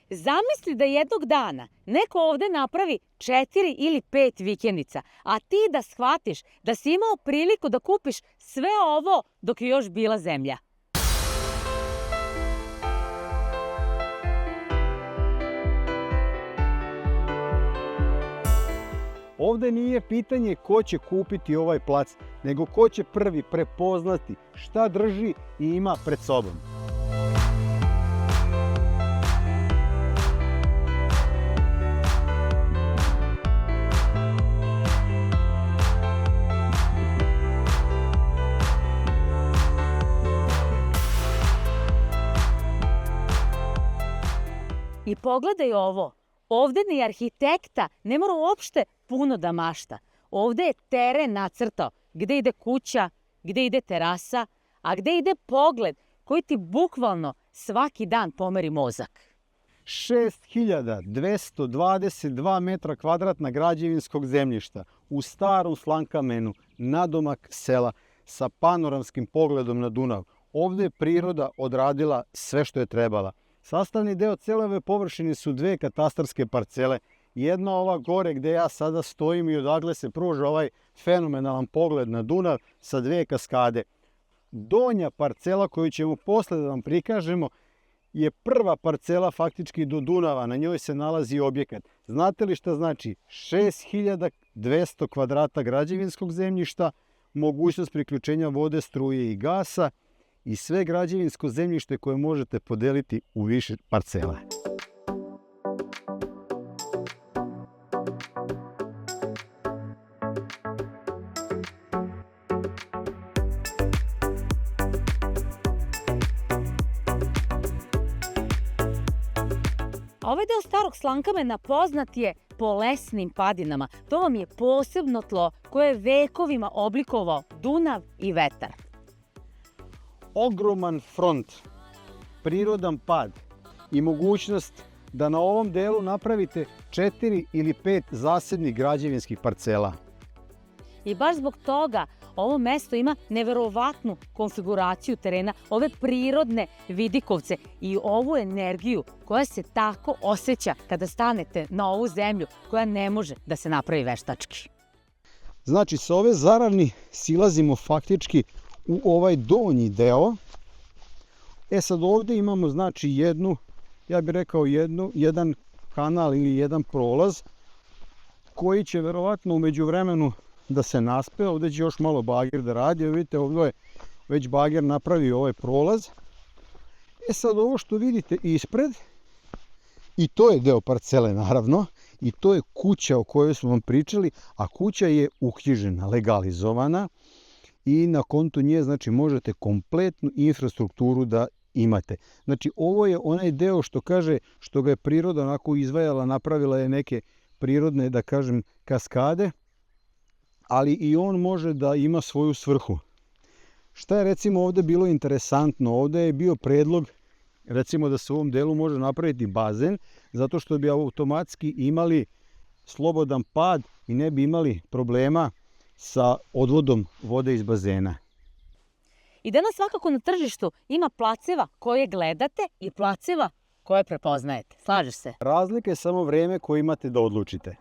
Zamisli da jednog dana neko ovde napravi 4 ili 5 vikendica, a ti da shvatiš da si imao priliku da kupiš sve ovo dok je još bila zemlja. Ovde nije pitanje ko će kupiti ovaj plac, nego ko će prvi prepoznati šta drži i ima pred sobom. I pogledaj ovo, ovde ni arhitekta ne mora uopšte puno da mašta. Ovde je teren nacrtao gde ide kuća, gde ide terasa, a gde ide pogled koji ti bukvalno svaki dan pomeri mozak. 6222 metra kvadratna građevinskog zemljišta u starom Slankamenu, nadomak sela sa panoramskim pogledom na Dunav. Ovde je priroda odradila sve što je trebala. Sastavni deo cele ove površine su 2 katastarske parcele. Jedna ova gore gde ja sada stojim i odakle se pruža ovaj fenomenalan pogled na Dunav sa 2 kaskade. Donja parcela koju ćemo posle da vam prikažemo je prva parcela faktički do Dunava, na njoj se nalazi objekat. Znate li šta znači? 6200 kvadrata građevinskog zemljišta, mogućnost priključenja vode, struje i gasa i sve građevinsko zemljište koje možete podeliti u više parcela. Ovaj deo starog Slankamena poznat je po lesnim padinama. To vam je posebno tlo koje je vekovima oblikovao Dunav i vetar. Ogroman front, prirodan pad i mogućnost da na ovom delu napravite 4 ili 5 zasednih građevinskih parcela. I baš zbog toga ovo mesto ima neverovatnu konfiguraciju terena, ove prirodne vidikovce i ovu energiju koja se tako osjeća kada stanete na ovu zemlju koja ne može da se napravi veštački. Znači, sa ove Zarani silazimo faktički u ovaj donji deo. Sad ovde imamo znači ja bih rekao jedan kanal ili jedan prolaz koji će verovatno u međuvremenu da se naspe. Ovde će još malo bager da radi. Vidite, ovdje je već bager napravio ovaj prolaz. Sad ovo što vidite ispred, i to je deo parcele naravno, i to je kuća o kojoj smo vam pričali, a kuća je uknjižena, legalizovana i na kontu nje znači možete kompletnu infrastrukturu da imate. Znači ovo je onaj deo što kaže, što ga je priroda onako izvajala, napravila je neke prirodne, da kažem, kaskade, ali i on može da ima svoju svrhu. Šta je recimo ovde bilo interesantno? Ovde je bio predlog recimo da se u ovom delu može napraviti bazen, zato što bi automatski imali slobodan pad i ne bi imali problema sa odvodom vode iz bazena. I danas svakako na tržištu ima placeva koje gledate i placeva koje prepoznajete. Slažeš se? Razlika je samo vreme koje imate da odlučite.